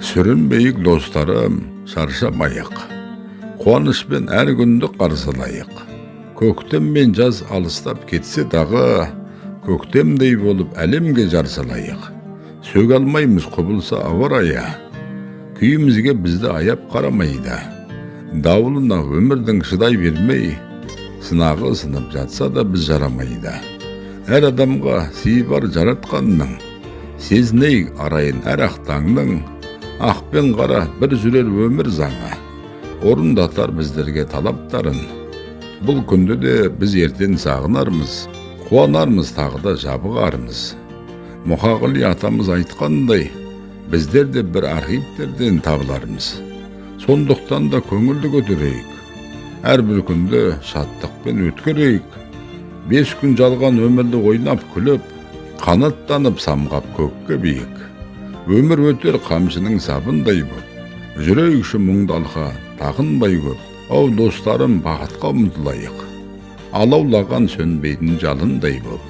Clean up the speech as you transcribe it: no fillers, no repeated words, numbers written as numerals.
Сүрінбейік достарым, шаршамайық. Қуанышпен әр күнді қарсылайық. Көктем мен жаз алыстап кетсе дағы, көктемдей болып әлемге жарсылайық. Сөг алмаймыз құбылса ауа райы, күйімізге бізді аяп қарамайды. Дауылына өмірдің шыдай бермей, сынағы сынып жатса да біз жарамайды. Әр адамға сыйы бар жаратқанның, сезінейік арайын әр ақтаңның. Ақ пен қара бір жүрер өмір заңы, орындатар біздерге талаптарын. Бұл күнді де біз ертең сағынармыз, қуанармыз тағы да жабығармыз. Мұқағали атамыз айтқандай, біздер де бір архивтерден табылармыз. Сондықтан да көңілді көтерейік, әрбір күнді шаттықпен өткерейік. 5 күн жалған өмірді ойнап күліп, қанаттанып самғап көкке биік. Өмір өтер қамшының сабындай боп, жүрейікші мұңдалға тағынбай көп. Ау достарым, бақытқа ұмтылайық, алаулаған сөнбейтін жалындай боп.